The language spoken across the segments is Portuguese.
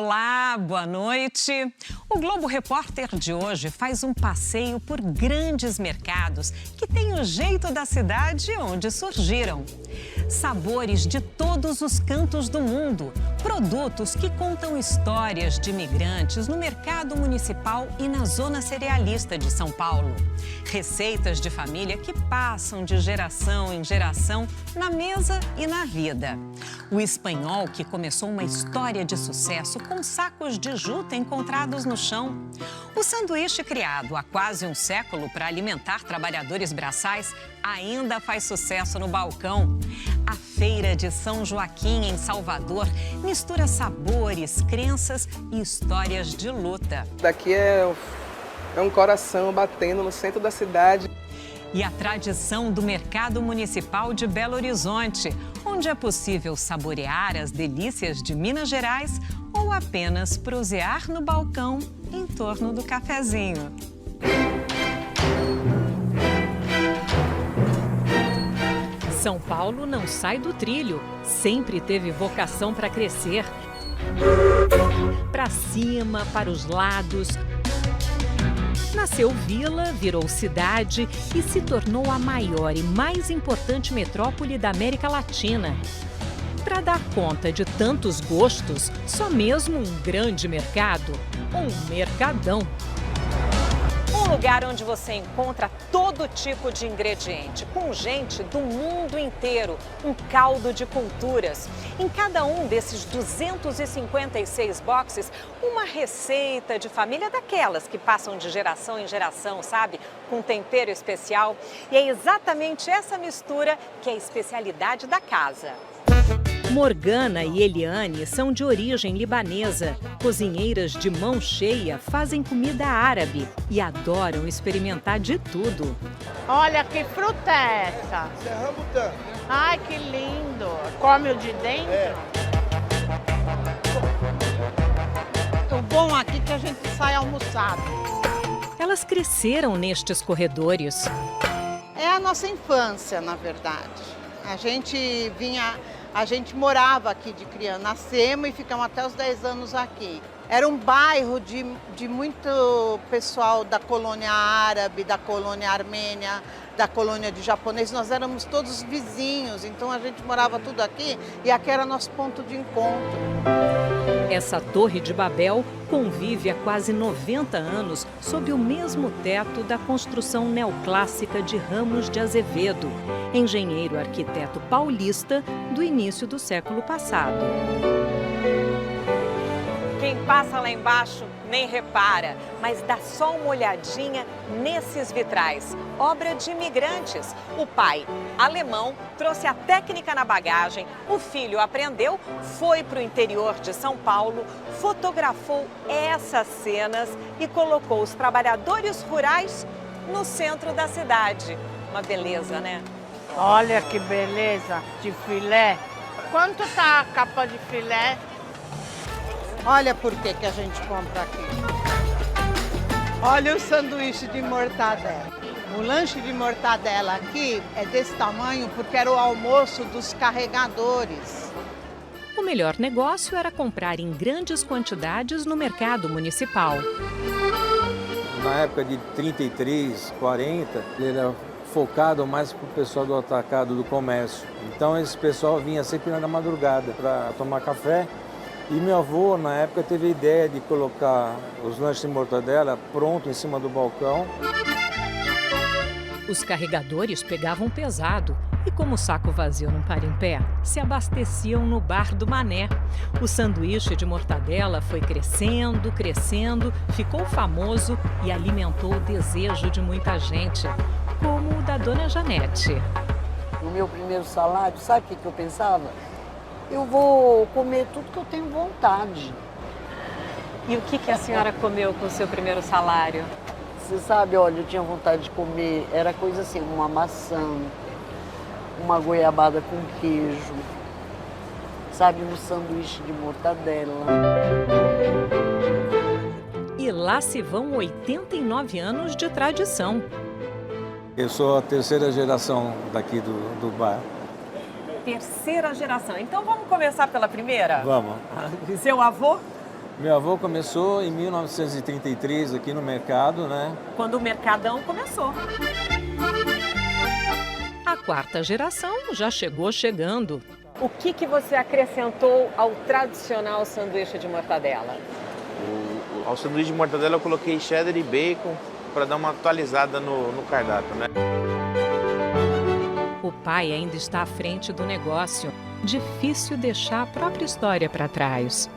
Olá, boa noite. O Globo Repórter de hoje faz um passeio por grandes mercados que têm o jeito da cidade onde surgiram. Sabores de todos os cantos do mundo, produtos que contam histórias de imigrantes no mercado municipal e na zona cerealista de São Paulo. Receitas de família que passam de geração em geração na mesa e na vida. O espanhol que começou uma história de sucesso com sacos de juta encontrados no chão. O sanduíche criado há quase um século para alimentar trabalhadores braçais ainda faz sucesso no balcão. A Feira de São Joaquim, em Salvador, mistura sabores, crenças e histórias de luta. Daqui é um coração batendo no centro da cidade. E a tradição do Mercado Municipal de Belo Horizonte, onde é possível saborear as delícias de Minas Gerais ou apenas prosear no balcão em torno do cafezinho. São Paulo não sai do trilho, sempre teve vocação para crescer. Para cima, para os lados. Nasceu vila, virou cidade e se tornou a maior e mais importante metrópole da América Latina. Para dar conta de tantos gostos, só mesmo um grande mercado, um mercadão. Um lugar onde você encontra todo tipo de ingrediente, com gente do mundo inteiro, um caldo de culturas. Em cada um desses 256 boxes, uma receita de família daquelas que passam de geração em geração, sabe? Com tempero especial. E é exatamente essa mistura que é a especialidade da casa. Morgana e Eliane são de origem libanesa. Cozinheiras de mão cheia fazem comida árabe e adoram experimentar de tudo. Olha que fruta é essa? Isso é rambutã. Ai, que lindo. Come o de dentro? É. O bom aqui é que a gente sai almoçado. Elas cresceram nestes corredores. É a nossa infância, na verdade. A gente morava aqui de criança, nascemos e ficamos até os 10 anos aqui. Era um bairro de muito pessoal da colônia árabe, da colônia armênia, da colônia de japonês. Nós éramos todos vizinhos, então a gente morava tudo aqui e aqui era nosso ponto de encontro. Essa Torre de Babel convive há quase 90 anos sob o mesmo teto da construção neoclássica de Ramos de Azevedo, engenheiro arquiteto paulista do início do século passado. Quem passa lá embaixo nem repara, mas dá só uma olhadinha nesses vitrais, obra de imigrantes. O pai, alemão, trouxe a técnica na bagagem, o filho aprendeu, foi para o interior de São Paulo, fotografou essas cenas e colocou os trabalhadores rurais no centro da cidade. Uma beleza, né? Olha que beleza de filé. Quanto tá a capa de filé? Olha por que a gente compra aqui. Olha o sanduíche de mortadela. O lanche de mortadela aqui é desse tamanho porque era o almoço dos carregadores. O melhor negócio era comprar em grandes quantidades no mercado municipal. Na época de 33, 40, ele era focado mais para o pessoal do atacado, do comércio. Então esse pessoal vinha sempre na madrugada para tomar café. E meu avô, na época, teve a ideia de colocar os lanches de mortadela pronto em cima do balcão. Os carregadores pegavam pesado e, como o saco vazio não para em pé, se abasteciam no bar do Mané. O sanduíche de mortadela foi crescendo, crescendo, ficou famoso e alimentou o desejo de muita gente, como o da dona Janete. No meu primeiro salário, sabe o que eu pensava? Eu vou comer tudo que eu tenho vontade. E o que a senhora comeu com o seu primeiro salário? Você sabe, olha, eu tinha vontade de comer, era coisa assim, uma maçã, uma goiabada com queijo, sabe, um sanduíche de mortadela. E lá se vão 89 anos de tradição. Eu sou a terceira geração daqui do bar. Terceira geração. Então vamos começar pela primeira? Vamos. Seu avô? Meu avô começou em 1933 aqui no mercado, né? Quando o Mercadão começou. A quarta geração já chegou chegando. O que você acrescentou ao tradicional sanduíche de mortadela? Ao sanduíche de mortadela eu coloquei cheddar e bacon para dar uma atualizada no cardápio, né? O pai ainda está à frente do negócio. Difícil deixar a própria história para trás.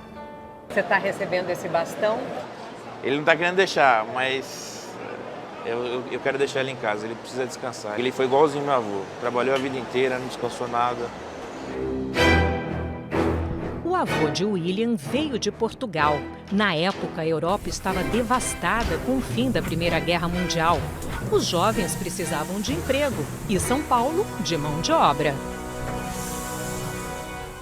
Você está recebendo esse bastão? Ele não está querendo deixar, mas eu quero deixar ele em casa. Ele precisa descansar. Ele foi igualzinho meu avô. Trabalhou a vida inteira, não descansou nada. O avô de William veio de Portugal. Na época, a Europa estava devastada com o fim da Primeira Guerra Mundial. Os jovens precisavam de emprego e São Paulo de mão de obra.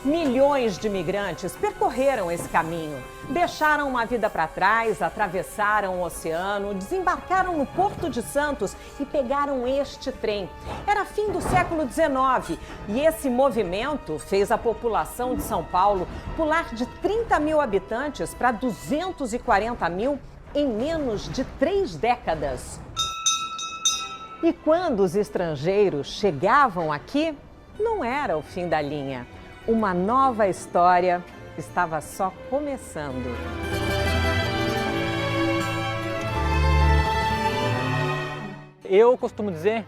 Milhões de imigrantes percorreram esse caminho. Deixaram uma vida para trás, atravessaram o oceano, desembarcaram no Porto de Santos e pegaram este trem. Era fim do século XIX e esse movimento fez a população de São Paulo pular de 30 mil habitantes para 240 mil em menos de 3 décadas. E quando os estrangeiros chegavam aqui, não era o fim da linha. Uma nova história estava só começando. Eu costumo dizer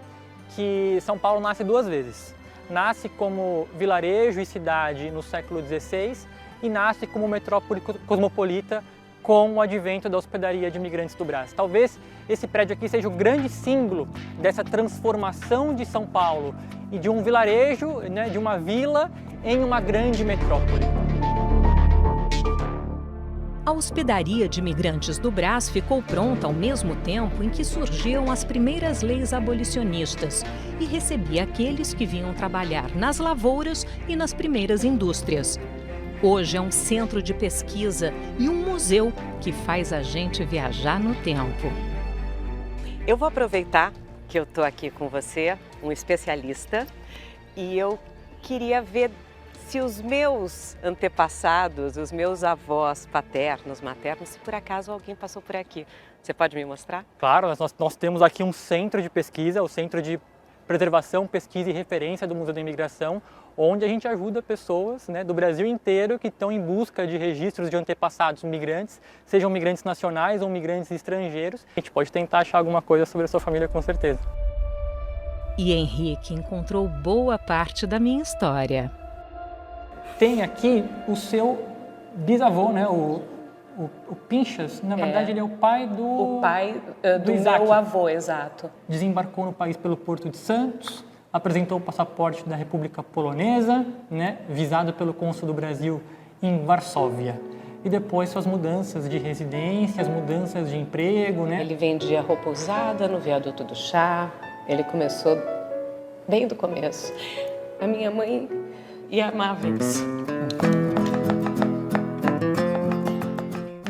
que São Paulo nasce 2 vezes. Nasce como vilarejo e cidade no século XVI e nasce como metrópole cosmopolita com o advento da hospedaria de imigrantes do Brás. Talvez esse prédio aqui seja o grande símbolo dessa transformação de São Paulo e de um vilarejo, né, de uma vila em uma grande metrópole. A hospedaria de imigrantes do Brás ficou pronta ao mesmo tempo em que surgiam as primeiras leis abolicionistas e recebia aqueles que vinham trabalhar nas lavouras e nas primeiras indústrias. Hoje é um centro de pesquisa e um museu que faz a gente viajar no tempo. Eu vou aproveitar que eu estou aqui com você, um especialista, e eu queria ver se os meus antepassados, os meus avós paternos, maternos, se por acaso alguém passou por aqui. Você pode me mostrar? Claro, nós temos aqui um centro de pesquisa, o Centro de Preservação, Pesquisa e Referência do Museu da Imigração, onde a gente ajuda pessoas, né, do Brasil inteiro que estão em busca de registros de antepassados migrantes, sejam migrantes nacionais ou migrantes estrangeiros. A gente pode tentar achar alguma coisa sobre a sua família, com certeza. E Henrique encontrou boa parte da minha história. Tem aqui o seu bisavô, né, o Pinchas. Na verdade, ele é o pai do... O pai do meu avô, exato. Desembarcou no país pelo Porto de Santos, apresentou o passaporte da República Polonesa, né, visado pelo cônsul do Brasil em Varsóvia. E depois suas mudanças de residência, as mudanças de emprego, né? Ele vendia roupa usada no viaduto do chá. Ele começou bem do começo. A minha mãe ia amava isso.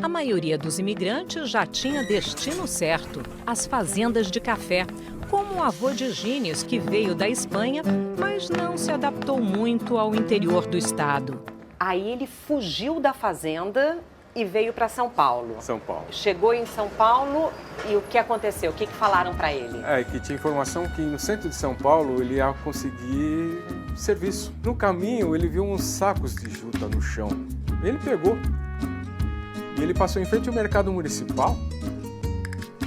A maioria dos imigrantes já tinha destino certo, as fazendas de café, como o avô de Gines, que veio da Espanha, mas não se adaptou muito ao interior do estado. Aí ele fugiu da fazenda e veio para São Paulo. São Paulo. Chegou em São Paulo e o que aconteceu? O que falaram para ele? Que tinha informação que no centro de São Paulo ele ia conseguir serviço. No caminho ele viu uns sacos de juta no chão. Ele pegou e ele passou em frente ao mercado municipal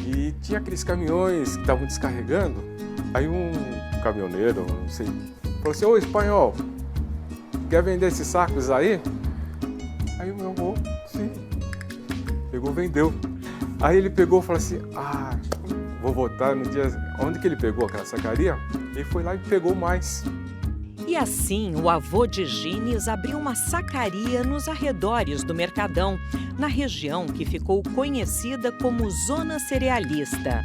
e tinha aqueles caminhões que estavam descarregando. Aí um caminhoneiro, não sei, falou assim: ô espanhol, quer vender esses sacos aí? Aí o meu avô, sim, pegou, vendeu. Aí ele pegou e falou assim: vou voltar no dia... Onde que ele pegou aquela sacaria? Ele foi lá e pegou mais. E assim, o avô de Gines abriu uma sacaria nos arredores do Mercadão, na região que ficou conhecida como Zona Cerealista.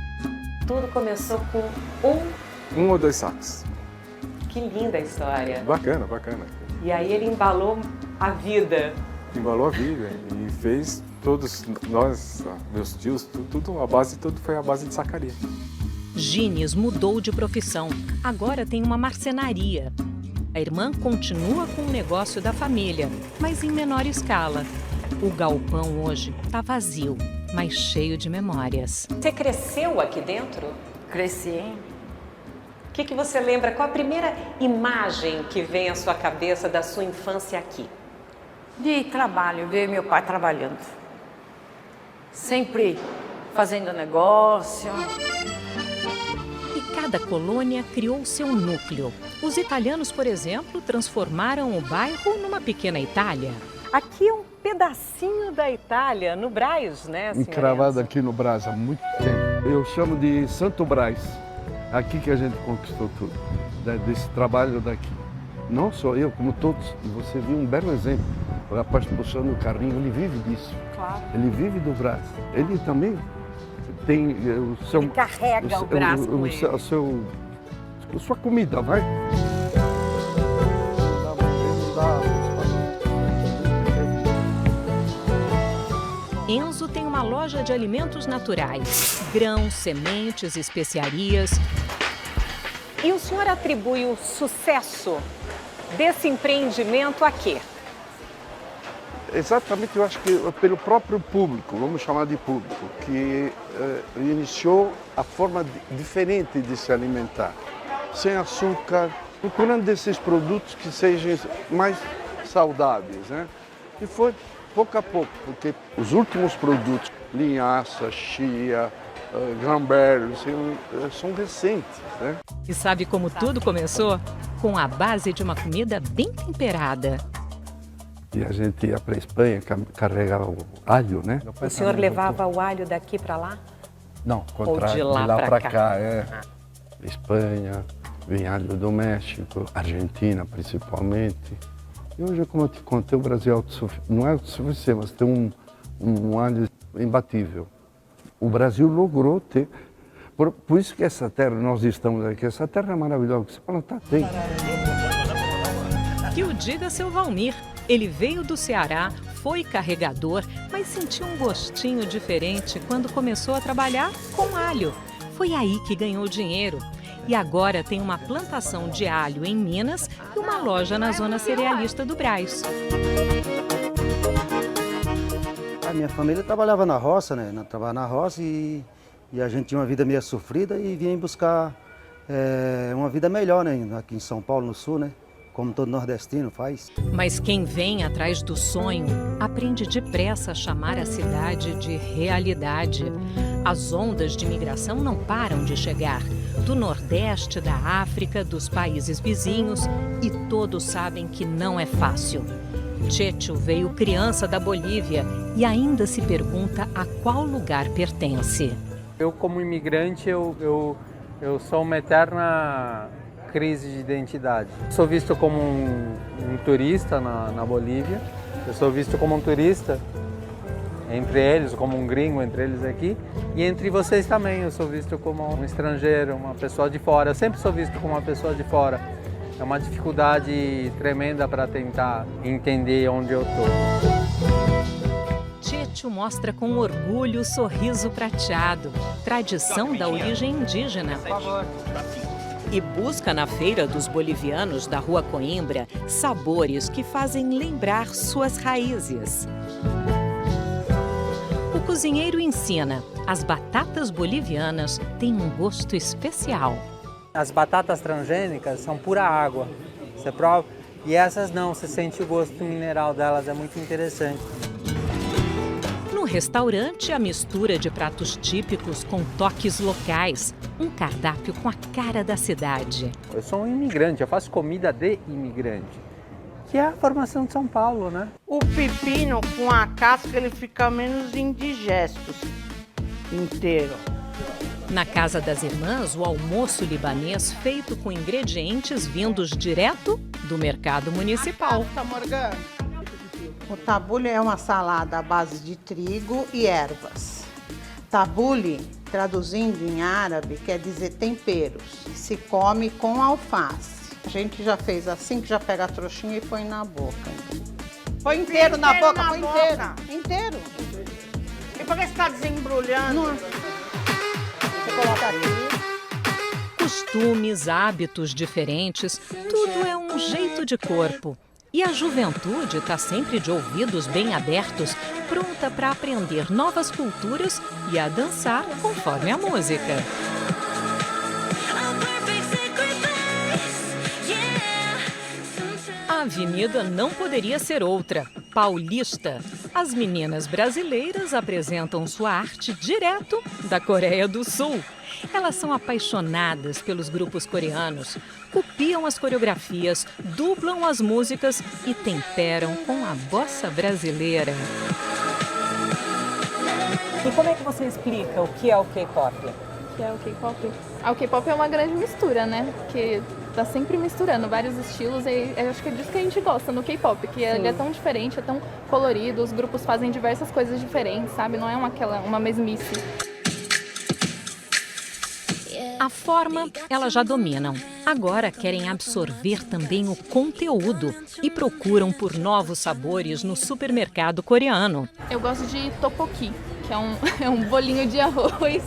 Tudo começou com um ou 2 sacos. Que linda a história. Bacana, bacana. E aí ele embalou a vida. Embalou a vida e fez todos nós, meus tios, tudo a base, tudo foi a base de sacaria. Gines mudou de profissão. Agora tem uma marcenaria. A irmã continua com o negócio da família, mas em menor escala. O galpão hoje está vazio, mas cheio de memórias. Você cresceu aqui dentro? Cresci. O que você lembra? Qual a primeira imagem que vem à sua cabeça da sua infância aqui? De trabalho, ver meu pai trabalhando. Sempre fazendo negócio. E cada colônia criou seu núcleo. Os italianos, por exemplo, transformaram o bairro numa pequena Itália. Aqui é um pedacinho da Itália, no Brás, né, senhora? Encravado aqui no Brás há muito tempo. Eu chamo de Santo Brás. Aqui que a gente conquistou tudo, desse trabalho daqui. Não só eu, como todos. Você viu um belo exemplo. O rapaz puxando o carrinho, ele vive disso. Claro. Ele vive do Brás. Ele também tem o seu... Ele carrega o Brás com ele. A sua comida, vai. Enzo tem uma loja de alimentos naturais, grãos, sementes, especiarias. E o senhor atribui o sucesso desse empreendimento a quê? Exatamente, eu acho que pelo próprio público, vamos chamar de público, que iniciou a forma diferente de se alimentar, sem açúcar, procurando desses produtos que sejam mais saudáveis, né? E foi pouco a pouco, porque os últimos produtos, linhaça, chia, cranberries, são recentes, né? E sabe como tudo começou? Com a base de uma comida bem temperada. E a gente ia para a Espanha carregar o alho, né? O senhor levava o alho daqui para lá? Não, ou de lá para cá? Espanha, vem alho do México, Argentina principalmente. E hoje, como eu te contei, o Brasil não é autossuficiente, mas tem um alho imbatível. O Brasil logrou ter. Por isso que essa terra, nós estamos aqui, essa terra é maravilhosa, que se plantar tem. Que o diga seu Valmir. Ele veio do Ceará, foi carregador, mas sentiu um gostinho diferente quando começou a trabalhar com alho. Foi aí que ganhou dinheiro. E agora tem uma plantação de alho em Minas e uma loja na zona cerealista do Brás. A minha família trabalhava na roça, né? Trabalhava na roça e a gente tinha uma vida meio sofrida e vinha buscar uma vida melhor, né? Aqui em São Paulo, no sul, né? Como todo nordestino faz. Mas quem vem atrás do sonho aprende depressa a chamar a cidade de realidade. As ondas de imigração não param de chegar. Do Nordeste, da África, dos países vizinhos, e todos sabem que não é fácil. Checho veio criança da Bolívia e ainda se pergunta a qual lugar pertence. Eu, como imigrante, eu sou uma eterna crise de identidade. Sou visto como um turista na Bolívia, eu sou visto como um turista entre eles, como um gringo entre eles aqui, e entre vocês também, eu sou visto como um estrangeiro, uma pessoa de fora, eu sempre sou visto como uma pessoa de fora. É uma dificuldade tremenda para tentar entender onde eu estou. Checho mostra com orgulho o sorriso prateado, tradição da origem indígena. E busca na Feira dos Bolivianos da Rua Coimbra sabores que fazem lembrar suas raízes. O cozinheiro ensina, as batatas bolivianas têm um gosto especial. As batatas transgênicas são pura água, você prova, e essas não, você sente o gosto mineral delas, é muito interessante. No restaurante, a mistura de pratos típicos com toques locais. Um cardápio com a cara da cidade. Eu sou um imigrante, eu faço comida de imigrante, que é a formação de São Paulo, né? O pepino com a casca, ele fica menos indigesto inteiro. Na casa das irmãs, o almoço libanês feito com ingredientes vindos direto do mercado municipal. O tabule é uma salada à base de trigo e ervas. Tabule, traduzindo em árabe, quer dizer temperos. Se come com alface. A gente já fez assim, que já pega a trouxinha e põe na boca. Põe inteiro na boca, põe inteiro. Inteiro. E por que você está desembrulhando? Você coloca aqui. Costumes, hábitos diferentes, tudo é um jeito de corpo. E a juventude está sempre de ouvidos bem abertos, pronta para aprender novas culturas e a dançar conforme a música. A avenida não poderia ser outra, Paulista. As meninas brasileiras apresentam sua arte direto da Coreia do Sul. Elas são apaixonadas pelos grupos coreanos, copiam as coreografias, dublam as músicas e temperam com a bossa brasileira. E como é que você explica o que é o K-pop? O que é o K-pop? O K-pop é uma grande mistura, né? Que tá sempre misturando vários estilos e eu acho que é disso que a gente gosta no K-pop, que ele é tão diferente, é tão colorido, os grupos fazem diversas coisas diferentes, sabe? Não é uma mesmice. A forma, elas já dominam. Agora querem absorver também o conteúdo e procuram por novos sabores no supermercado coreano. Eu gosto de tteokbokki, que é um bolinho de arroz.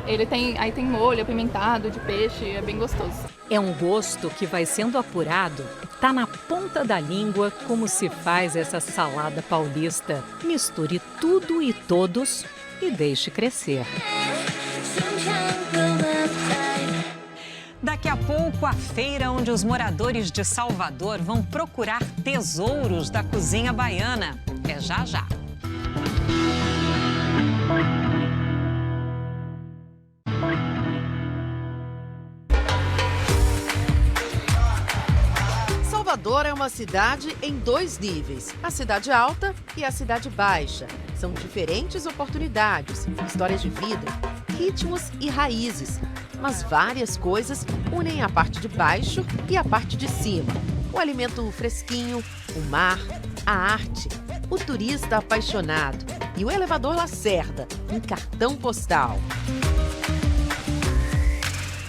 Ele tem molho apimentado de peixe, é bem gostoso. É um gosto que vai sendo apurado, tá na ponta da língua como se faz essa salada paulista. Misture tudo e todos e deixe crescer. Daqui a pouco, a feira onde os moradores de Salvador vão procurar tesouros da cozinha baiana. É já já. Salvador é uma cidade em 2 níveis, a cidade alta e a cidade baixa. São diferentes oportunidades, histórias de vida, ritmos e raízes. Mas várias coisas unem a parte de baixo e a parte de cima. O alimento fresquinho, o mar, a arte, o turista apaixonado e o elevador Lacerda, um cartão postal.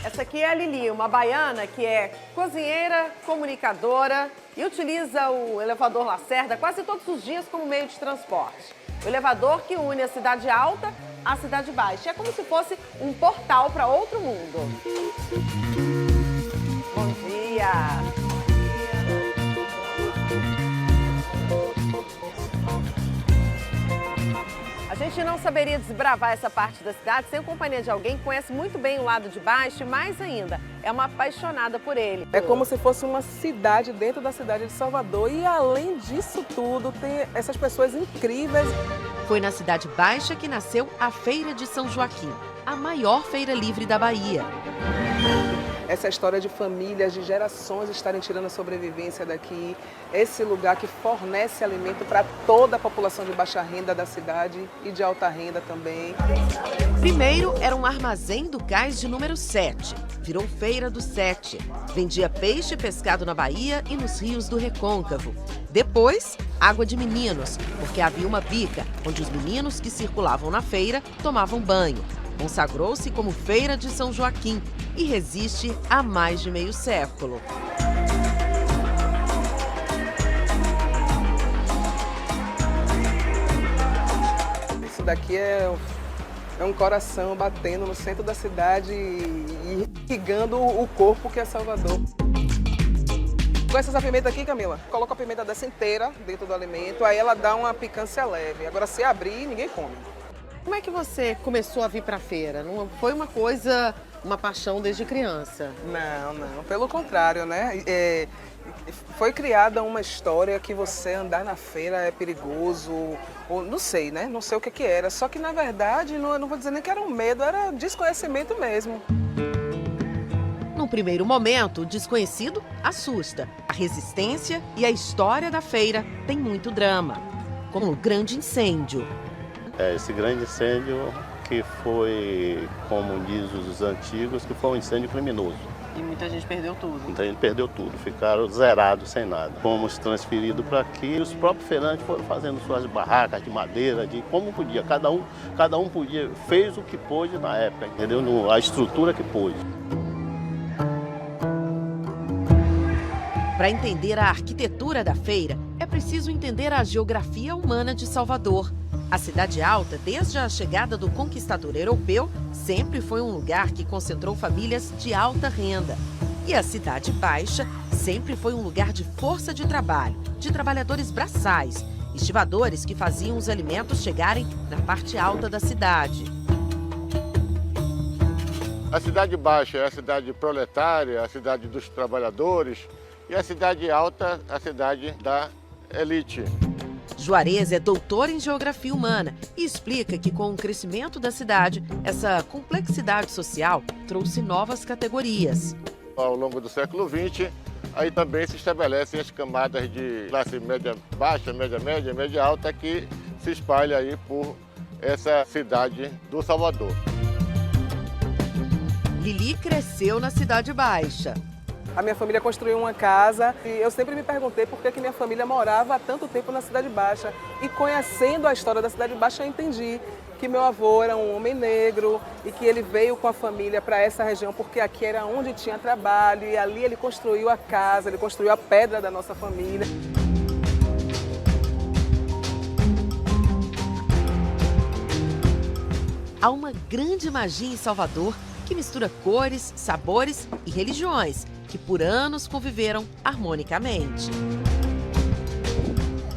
Essa aqui é a Lili, uma baiana que é cozinheira, comunicadora e utiliza o elevador Lacerda quase todos os dias como meio de transporte. O elevador que une a cidade alta à cidade baixa. É como se fosse um portal para outro mundo. Bom dia! A gente não saberia desbravar essa parte da cidade sem a companhia de alguém que conhece muito bem o lado de baixo e, mais ainda, é uma apaixonada por ele. É como se fosse uma cidade dentro da cidade de Salvador e, além disso tudo, tem essas pessoas incríveis. Foi na Cidade Baixa que nasceu a Feira de São Joaquim, a maior feira livre da Bahia. Essa história de famílias, de gerações estarem tirando a sobrevivência daqui, esse lugar que fornece alimento para toda a população de baixa renda da cidade e de alta renda também. Primeiro era um armazém do cais de número 7, virou Feira do 7. Vendia peixe e pescado na Bahia e nos rios do Recôncavo. Depois, água de meninos, porque havia uma bica onde os meninos que circulavam na feira tomavam banho. Consagrou-se como Feira de São Joaquim e resiste há mais de meio século. Isso daqui é um coração batendo no centro da cidade e irrigando o corpo que é Salvador. Com essa pimenta aqui, Camila, coloca a pimenta dessa inteira dentro do alimento, aí ela dá uma picância leve. Agora, se abrir, ninguém come. Como é que você começou a vir para a feira? Não foi uma paixão desde criança? Não. Pelo contrário, né? Foi criada uma história que você andar na feira é perigoso, ou não sei, né? Não sei o que era. Só que, na verdade, eu não vou dizer nem que era um medo, era desconhecimento mesmo. No primeiro momento, o desconhecido assusta. A resistência e a história da feira tem muito drama, como o grande incêndio. Esse grande incêndio que foi, como diz os antigos, que foi um incêndio criminoso. E muita gente perdeu tudo. Muita gente perdeu tudo, ficaram zerados sem nada. Fomos transferidos para aqui e os próprios feirantes foram fazendo suas barracas de madeira, de como podia. Cada um podia, fez o que pôde na época, entendeu? A estrutura que pôde. Para entender a arquitetura da feira, é preciso entender a geografia humana de Salvador. A Cidade Alta, desde a chegada do conquistador europeu, sempre foi um lugar que concentrou famílias de alta renda. E a Cidade Baixa sempre foi um lugar de força de trabalho, de trabalhadores braçais, estivadores que faziam os alimentos chegarem na parte alta da cidade. A Cidade Baixa é a cidade proletária, a cidade dos trabalhadores, e a Cidade Alta, a cidade da elite. Juarez é doutor em Geografia Humana e explica que com o crescimento da cidade, essa complexidade social trouxe novas categorias. Ao longo do século XX, aí também se estabelecem as camadas de classe média baixa, média média, média alta, que se espalha aí por essa cidade do Salvador. Lili cresceu na Cidade Baixa. A minha família construiu uma casa e eu sempre me perguntei por que minha família morava há tanto tempo na Cidade Baixa. E conhecendo a história da Cidade Baixa, eu entendi que meu avô era um homem negro e que ele veio com a família para essa região porque aqui era onde tinha trabalho e ali ele construiu a casa, ele construiu a pedra da nossa família. Há uma grande magia em Salvador que mistura cores, sabores e religiões, que por anos conviveram harmonicamente.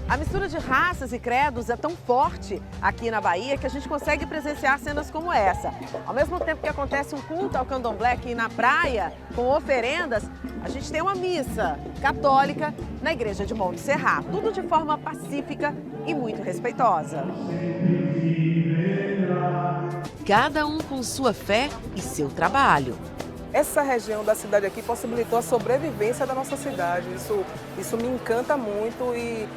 A mistura de raças e credos é tão forte aqui na Bahia que a gente consegue presenciar cenas como essa. Ao mesmo tempo que acontece um culto ao candomblé aqui na praia, com oferendas, a gente tem uma missa católica na igreja de Monte Serra. Tudo de forma pacífica e muito respeitosa. Cada um com sua fé e seu trabalho. Essa região da cidade aqui possibilitou a sobrevivência da nossa cidade. Isso me encanta muito e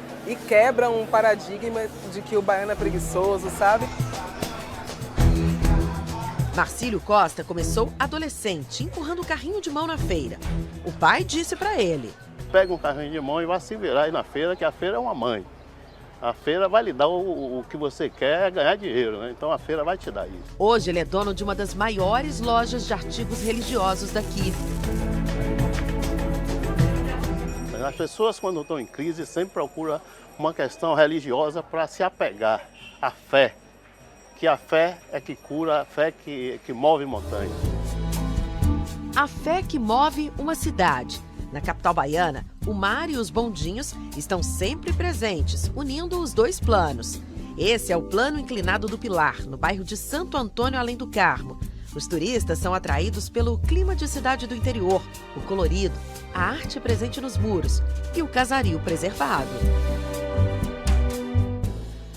quebra um paradigma de que o baiano é preguiçoso, sabe? Marcílio Costa começou adolescente, empurrando o carrinho de mão na feira. O pai disse para ele: pega um carrinho de mão e vai se virar aí na feira, que a feira é uma mãe. A feira vai lhe dar o que você quer, ganhar dinheiro, né? Então a feira vai te dar isso. Hoje ele é dono de uma das maiores lojas de artigos religiosos daqui. As pessoas, quando estão em crise, sempre procuram uma questão religiosa para se apegar à fé. Que a fé é que cura, a fé que move montanhas. A fé que move uma cidade. Na capital baiana, o mar e os bondinhos estão sempre presentes, unindo os dois planos. Esse é o plano inclinado do Pilar, no bairro de Santo Antônio, além do Carmo. Os turistas são atraídos pelo clima de cidade do interior, o colorido, a arte presente nos muros e o casario preservado.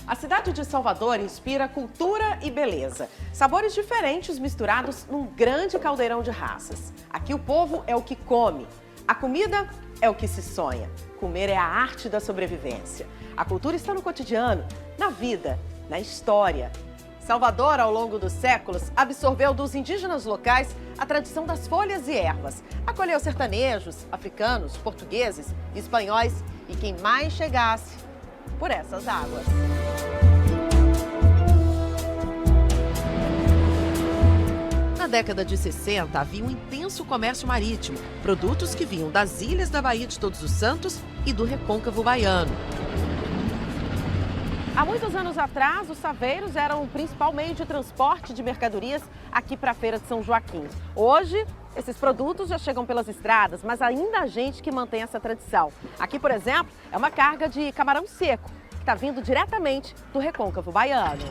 A cidade de Salvador inspira cultura e beleza. Sabores diferentes misturados num grande caldeirão de raças. Aqui o povo é o que come. A comida é o que se sonha. Comer é a arte da sobrevivência. A cultura está no cotidiano, na vida, na história. Salvador, ao longo dos séculos, absorveu dos indígenas locais a tradição das folhas e ervas. Acolheu sertanejos, africanos, portugueses, espanhóis e quem mais chegasse por essas águas. Na década de 60, havia um intenso comércio marítimo, produtos que vinham das ilhas da Baía de Todos os Santos e do recôncavo baiano. Há muitos anos atrás, os saveiros eram o principal meio de transporte de mercadorias aqui para a Feira de São Joaquim. Hoje, esses produtos já chegam pelas estradas, mas ainda há gente que mantém essa tradição. Aqui, por exemplo, é uma carga de camarão seco, que está vindo diretamente do recôncavo baiano.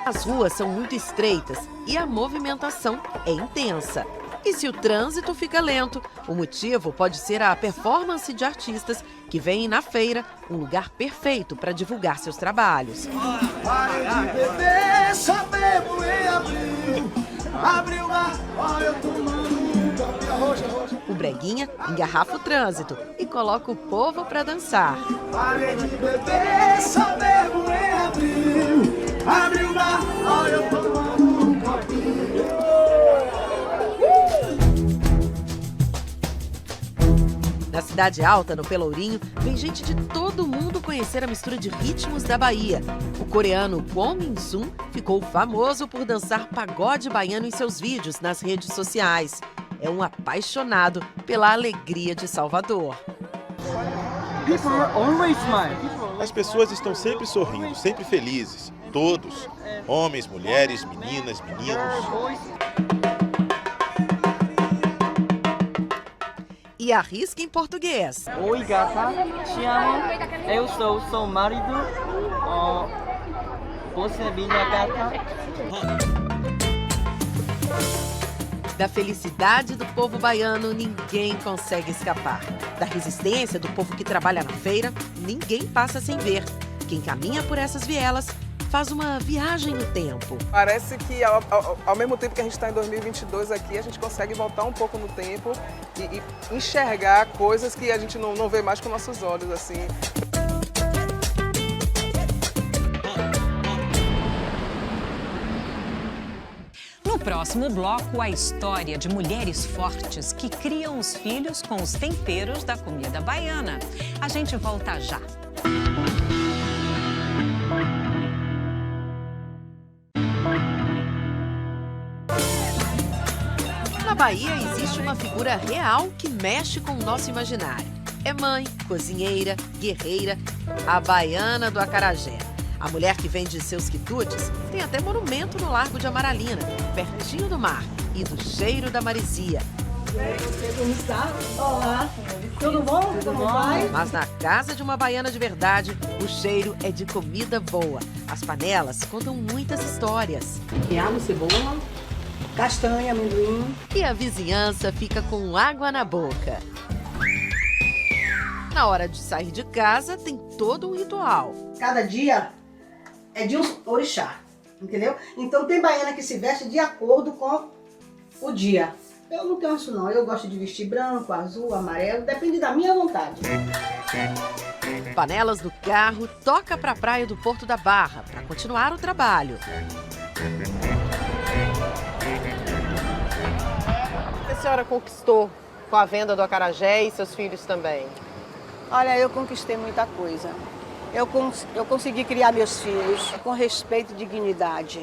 As ruas são muito estreitas e a movimentação é intensa. E se o trânsito fica lento, o motivo pode ser a performance de artistas que veem na feira um lugar perfeito para divulgar seus trabalhos. O Breguinha engarrafa o trânsito e coloca o povo para dançar. Abre o mar, olha eu tomando um copinho. Na Cidade Alta, no Pelourinho, vem gente de todo mundo conhecer a mistura de ritmos da Bahia. O coreano Kwon Min-sun ficou famoso por dançar pagode baiano em seus vídeos nas redes sociais. É um apaixonado pela alegria de Salvador. As pessoas estão sempre sorrindo, sempre felizes. Todos, homens, mulheres, meninas, meninos. e arrisca em português. Oi, gata. Te amo. Eu sou seu marido. Você é minha gata. Da felicidade do povo baiano, ninguém consegue escapar. Da resistência do povo que trabalha na feira, ninguém passa sem ver. Quem caminha por essas vielas faz uma viagem no tempo. Parece que ao mesmo tempo que a gente está em 2022 aqui, a gente consegue voltar um pouco no tempo e enxergar coisas que a gente não vê mais com nossos olhos, assim. No próximo bloco, a história de mulheres fortes que criam os filhos com os temperos da comida baiana. A gente volta já. Na Bahia existe uma figura real que mexe com o nosso imaginário. É mãe, cozinheira, guerreira, a baiana do acarajé. A mulher que vende seus quitutes tem até monumento no Largo de Amaralina, pertinho do mar e do cheiro da maresia. Olá, tudo bom? Tudo bom? Mas na casa de uma baiana de verdade, o cheiro é de comida boa. As panelas contam muitas histórias. Quiabo, cebola, castanha, amendoim. E a vizinhança fica com água na boca. Na hora de sair de casa, tem todo um ritual. Cada dia é de um orixá, entendeu? Então tem baiana que se veste de acordo com o dia. Eu não tenho isso não, eu gosto de vestir branco, azul, amarelo, depende da minha vontade. Panelas do carro, toca pra praia do Porto da Barra para continuar o trabalho. O que a senhora conquistou com a venda do acarajé e seus filhos também? Olha, eu conquistei muita coisa. Eu consegui criar meus filhos com respeito e dignidade.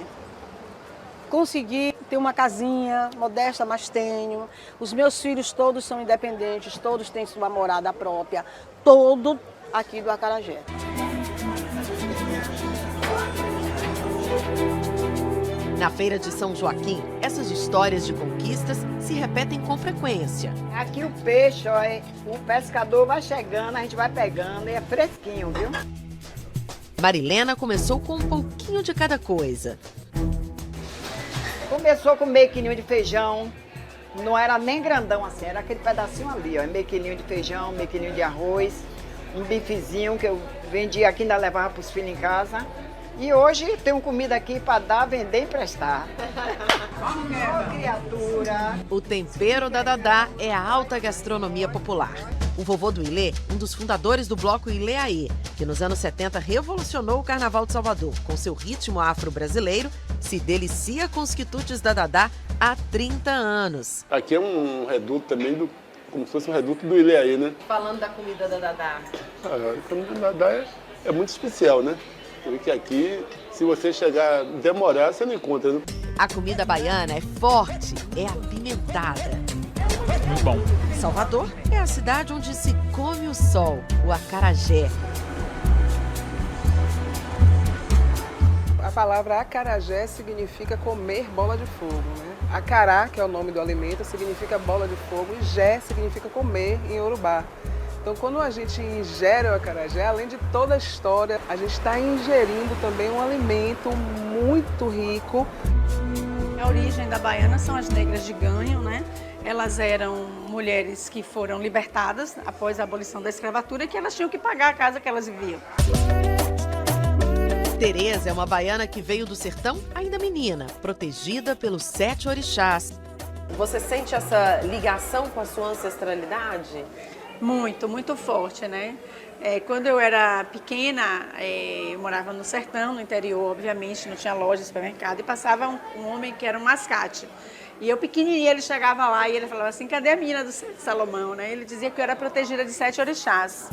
Consegui ter uma casinha modesta, mas tenho. Os meus filhos todos são independentes, todos têm sua morada própria, todo aqui do acarajé. Na feira de São Joaquim, essas histórias de conquistas se repetem com frequência. Aqui o peixe, ó, o pescador vai chegando, a gente vai pegando e é fresquinho, viu? Marilena começou com um pouquinho de cada coisa. Começou com meio quilinho de feijão, não era nem grandão assim, era aquele pedacinho ali, ó, meio quilinho de feijão, meio quilinho de arroz, um bifezinho que eu vendia aqui, ainda levava para os filhos em casa. E hoje tenho comida aqui para dar, vender e emprestar. Oh, criatura! O tempero da Dadá é a alta gastronomia popular. O vovô do Ilê, um dos fundadores do bloco Ileaê, que nos anos 70 revolucionou o Carnaval de Salvador, com seu ritmo afro-brasileiro, se delicia com os quitutes da Dadá há 30 anos. Aqui é um reduto também, como se fosse um reduto do Ileaê, né? Falando da comida da Dadá. A comida da Dadá é muito especial, né? Porque aqui, se você chegar, demorar, você não encontra, né? A comida baiana é forte, é apimentada. Muito bom. Salvador é a cidade onde se come o sol, o acarajé. A palavra acarajé significa comer bola de fogo, né? Acará, que é o nome do alimento, significa bola de fogo e jé significa comer em Urubá. Então, quando a gente ingere o acarajé, além de toda a história, a gente está ingerindo também um alimento muito rico. A origem da baiana são as negras de ganho, né? Elas eram mulheres que foram libertadas após a abolição da escravatura e que elas tinham que pagar a casa que elas viviam. Tereza é uma baiana que veio do sertão ainda menina, protegida pelos 7 orixás. Você sente essa ligação com a sua ancestralidade? Muito, muito forte, né? Quando eu era pequena, eu morava no sertão, no interior, obviamente, não tinha loja, supermercado, e passava um homem que era um mascate. E eu pequenininha, ele chegava lá e ele falava assim, cadê a menina do Salomão, né? Ele dizia que eu era protegida de 7 orixás.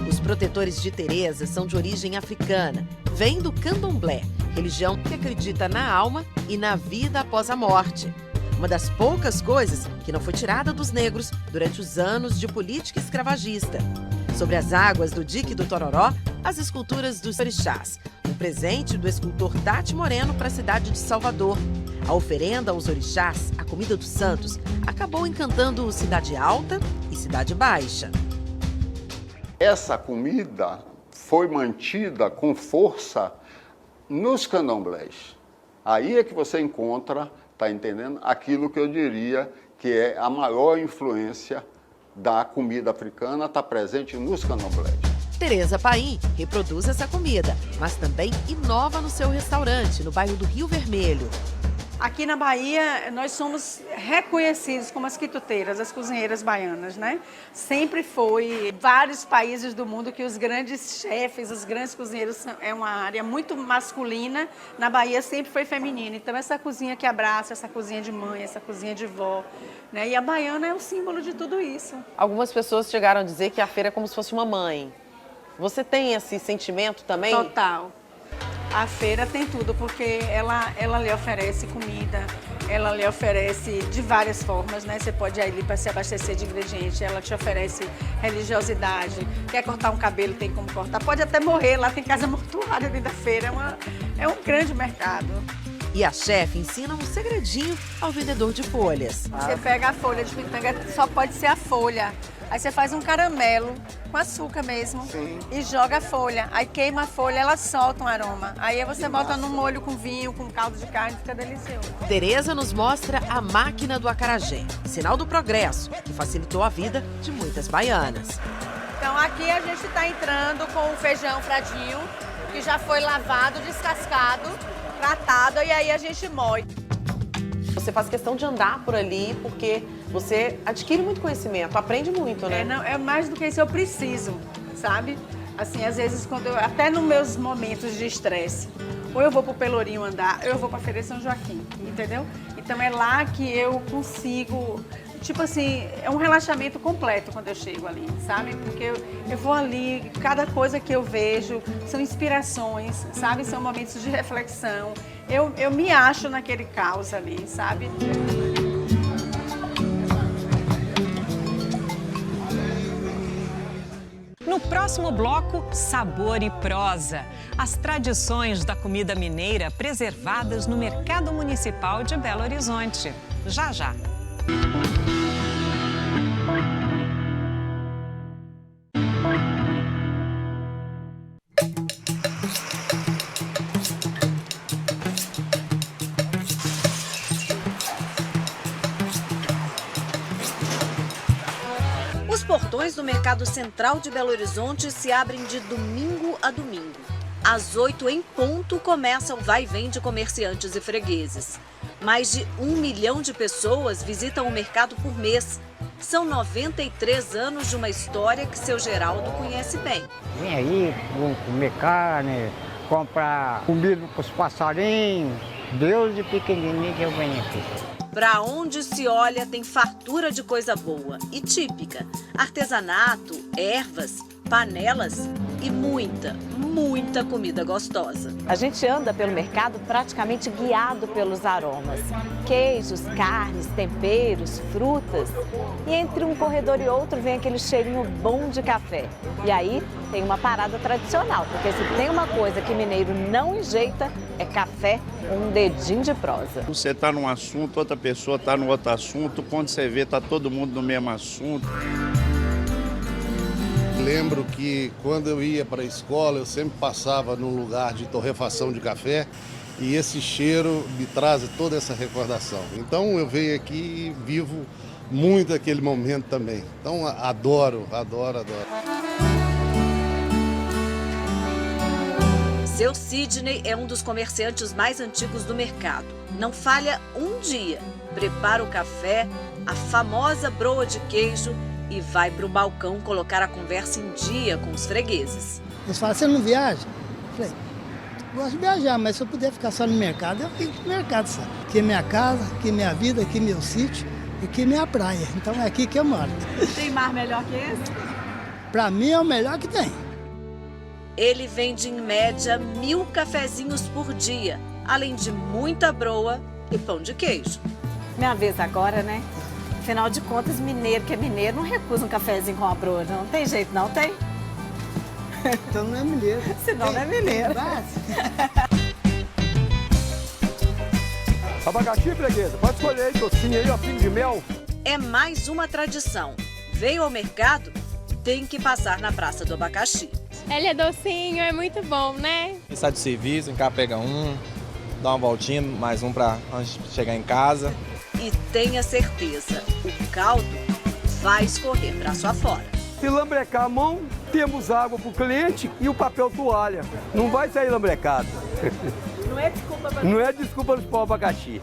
Os protetores de Tereza são de origem africana, vêm do candomblé, religião que acredita na alma e na vida após a morte. Uma das poucas coisas que não foi tirada dos negros durante os anos de política escravagista. Sobre as águas do Dique do Tororó, as esculturas dos orixás. Um presente do escultor Tati Moreno para a cidade de Salvador. A oferenda aos orixás, a comida dos santos, acabou encantando Cidade Alta e Cidade Baixa. Essa comida foi mantida com força nos candomblés. Aí é que você encontra, tá entendendo? Aquilo que eu diria que é a maior influência da comida africana, está presente nos candomblés. Tereza Paim reproduz essa comida, mas também inova no seu restaurante, no bairro do Rio Vermelho. Aqui na Bahia, nós somos reconhecidos como as quituteiras, as cozinheiras baianas, né? Sempre foi vários países do mundo que os grandes chefes, os grandes cozinheiros, é uma área muito masculina. Na Bahia sempre foi feminina. Então, essa cozinha que abraça, essa cozinha de mãe, essa cozinha de vó, né? E a baiana é o símbolo de tudo isso. Algumas pessoas chegaram a dizer que a feira é como se fosse uma mãe. Você tem esse sentimento também? Total. A feira tem tudo, porque ela lhe oferece comida, ela lhe oferece de várias formas, né? Você pode ir ali para se abastecer de ingredientes, ela te oferece religiosidade, quer cortar um cabelo, tem como cortar, pode até morrer, lá tem casa mortuária dentro da feira, é um grande mercado. E a chefe ensina um segredinho ao vendedor de folhas. Você pega a folha de pitanga, só pode ser a folha. Aí você faz um caramelo com açúcar mesmo. Sim. E joga a folha. Aí queima a folha, ela solta um aroma. Aí você bota num molho com vinho, com caldo de carne, fica delicioso. Tereza nos mostra a máquina do acarajé, sinal do progresso, que facilitou a vida de muitas baianas. Então aqui a gente está entrando com o feijão fradinho, que já foi lavado, descascado, tratado, e aí a gente moe. Você faz questão de andar por ali, porque você adquire muito conhecimento, aprende muito, né? É mais do que isso, eu preciso, sabe? Assim, às vezes, até nos meus momentos de estresse, ou eu vou pro Pelourinho andar, ou eu vou pra Feira de São Joaquim, entendeu? Então é lá que eu consigo, tipo assim, é um relaxamento completo quando eu chego ali, sabe? Porque eu vou ali, cada coisa que eu vejo são inspirações, sabe? São momentos de reflexão. Eu me acho naquele caos ali, sabe? No próximo bloco, sabor e prosa. As tradições da comida mineira preservadas no Mercado Municipal de Belo Horizonte. Já, já. Os portões do Mercado Central de Belo Horizonte se abrem de domingo a domingo. Às 8 em ponto começa o vai e vem de comerciantes e fregueses. Mais de 1 milhão de pessoas visitam o mercado por mês. São 93 anos de uma história que seu Geraldo conhece bem. Vem aí, vamos comer carne, comprar comida para os passarinhos. Deus de pequenininho que eu venho aqui. Pra onde se olha tem fartura de coisa boa e típica. Artesanato, ervas, panelas e muita comida gostosa. A gente anda pelo mercado praticamente guiado pelos aromas. Queijos, carnes, temperos, frutas. E entre um corredor e outro vem aquele cheirinho bom de café. E aí tem uma parada tradicional, porque se tem uma coisa que mineiro não enjeita, é café com um dedinho de prosa. Você está num assunto, outra pessoa está no outro assunto, quando você vê, está todo mundo no mesmo assunto. Lembro que quando eu ia para a escola, eu sempre passava num lugar de torrefação de café e esse cheiro me traz toda essa recordação. Então eu venho aqui e vivo muito aquele momento também. Então adoro. Seu Sidney é um dos comerciantes mais antigos do mercado. Não falha um dia. Prepara o café, a famosa broa de queijo e vai para o balcão colocar a conversa em dia com os fregueses. Eles falam, você não viaja? Eu falei, gosto de viajar, mas se eu puder ficar só no mercado, eu fico no mercado, sabe? Aqui é minha casa, aqui é minha vida, aqui é meu sítio, aqui é minha praia. Então é aqui que eu moro. Tem mar melhor que esse? Para mim é o melhor que tem. Ele vende em média 1000 cafezinhos por dia, além de muita broa e pão de queijo. Minha vez agora, né? Afinal de contas, mineiro que é mineiro não recusa um cafezinho com a broa, não tem jeito, não tem? Então não é mineiro. Senão não é mineiro. Tá Abacaxi, freguesa, pode escolher aí, docinho aí, ó, pingo de mel. É mais uma tradição. Veio ao mercado, tem que passar na Praça do Abacaxi. Ele é docinho, é muito bom, né? Sai do serviço, em cá pega um, dá uma voltinha, mais um para antes de chegar em casa. E tenha certeza, o caldo vai escorrer braço afora. Se lambrecar a mão, temos água para o cliente e o papel toalha. Não vai sair lambrecado. Não é desculpa para... Não é desculpa dos pão abacaxi.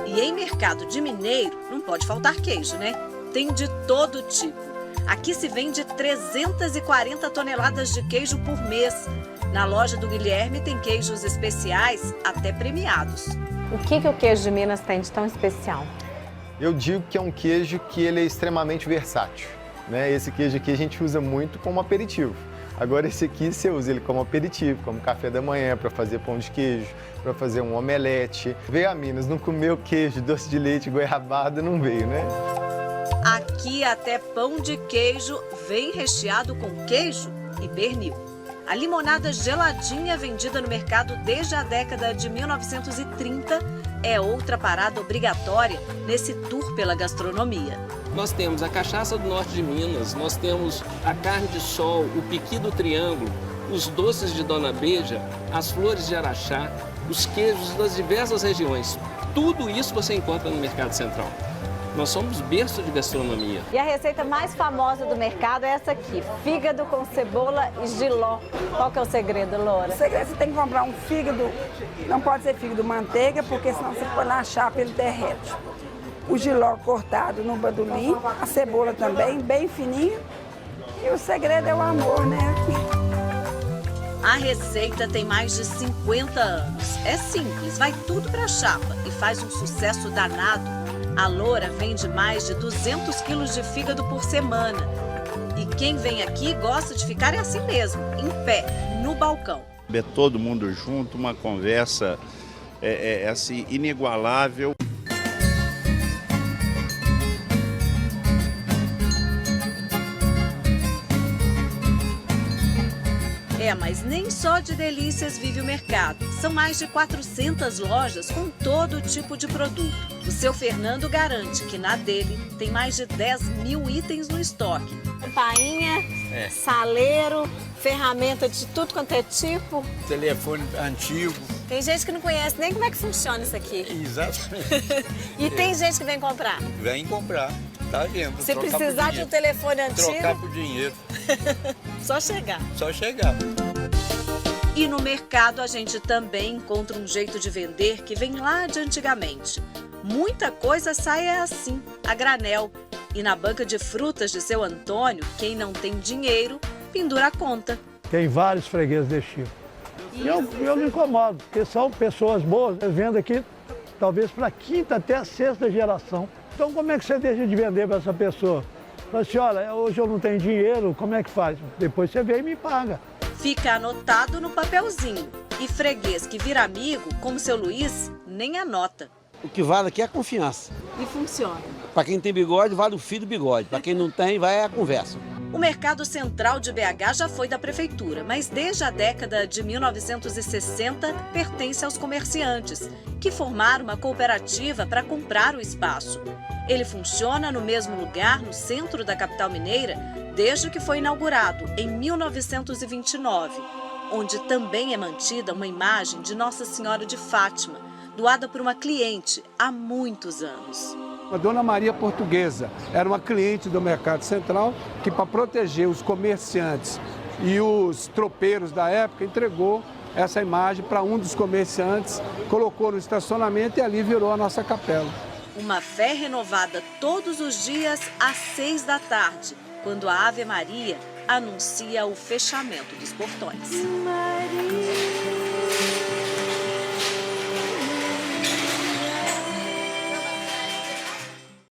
E em mercado de mineiro, não pode faltar queijo, né? Tem de todo tipo. Aqui se vende 340 toneladas de queijo por mês. Na loja do Guilherme tem queijos especiais, até premiados. O que o queijo de Minas tem de tão especial? Eu digo que é um queijo que ele é extremamente versátil, né? Esse queijo aqui a gente usa muito como aperitivo. Agora esse aqui você usa ele como aperitivo, como café da manhã, para fazer pão de queijo, para fazer um omelete. Veio a Minas, não comeu queijo, doce de leite, goiabada, não veio, né? Aqui até pão de queijo vem recheado com queijo e pernil. A limonada geladinha, vendida no mercado desde a década de 1930, é outra parada obrigatória nesse tour pela gastronomia. Nós temos a cachaça do norte de Minas, nós temos a carne de sol, o piqui do triângulo, os doces de Dona Beija, as flores de araxá, os queijos das diversas regiões. Tudo isso você encontra no Mercado Central. Nós somos berço de gastronomia. E a receita mais famosa do mercado é essa aqui, fígado com cebola e jiló. Qual que é o segredo, Loura? O segredo é você tem que comprar um fígado, não pode ser fígado manteiga, porque senão você põe na chapa e ele derrete. O jiló cortado no bandolim, a cebola também, bem fininha. E o segredo é o amor, né? A receita tem mais de 50 anos. É simples, vai tudo pra chapa e faz um sucesso danado. A Loura vende mais de 200 quilos de fígado por semana. E quem vem aqui gosta de ficar assim mesmo, em pé, no balcão. É todo mundo junto, uma conversa assim, inigualável. Mas nem só de delícias vive o mercado. São mais de 400 lojas com todo tipo de produto. O seu Fernando garante que na dele tem mais de 10 mil itens no estoque. Campainha, saleiro, ferramenta de tudo quanto é tipo. Telefone antigo. Tem gente que não conhece nem como é que funciona isso aqui. Exatamente. E tem gente que vem comprar. Vem comprar. Tá vendo? Se precisar de um telefone antigo... Trocar por dinheiro. Só chegar. Só chegar. E no mercado a gente também encontra um jeito de vender que vem lá de antigamente. Muita coisa sai assim, a granel. E na banca de frutas de seu Antônio, quem não tem dinheiro, pendura a conta. Tem vários fregueses desse tipo. Eu me incomodo, porque são pessoas boas. Eu vendo aqui, talvez para a quinta até a sexta geração. Então como é que você deixa de vender para essa pessoa? Fala assim, olha, hoje eu não tenho dinheiro, como é que faz? Depois você vem e me paga. Fica anotado no papelzinho. E freguês que vira amigo, como seu Luiz, nem anota. O que vale aqui é a confiança. E funciona. Para quem tem bigode, vale o fio do bigode. Para quem não tem, vai a conversa. O Mercado Central de BH já foi da prefeitura, mas desde a década de 1960 pertence aos comerciantes, que formaram uma cooperativa para comprar o espaço. Ele funciona no mesmo lugar, no centro da capital mineira, desde que foi inaugurado, em 1929, onde também é mantida uma imagem de Nossa Senhora de Fátima, doada por uma cliente há muitos anos. A Dona Maria Portuguesa era uma cliente do Mercado Central que, para proteger os comerciantes e os tropeiros da época, entregou essa imagem para um dos comerciantes, colocou no estacionamento e ali virou a nossa capela. Uma fé renovada todos os dias às 6 da tarde, quando a Ave Maria anuncia o fechamento dos portões. Maria.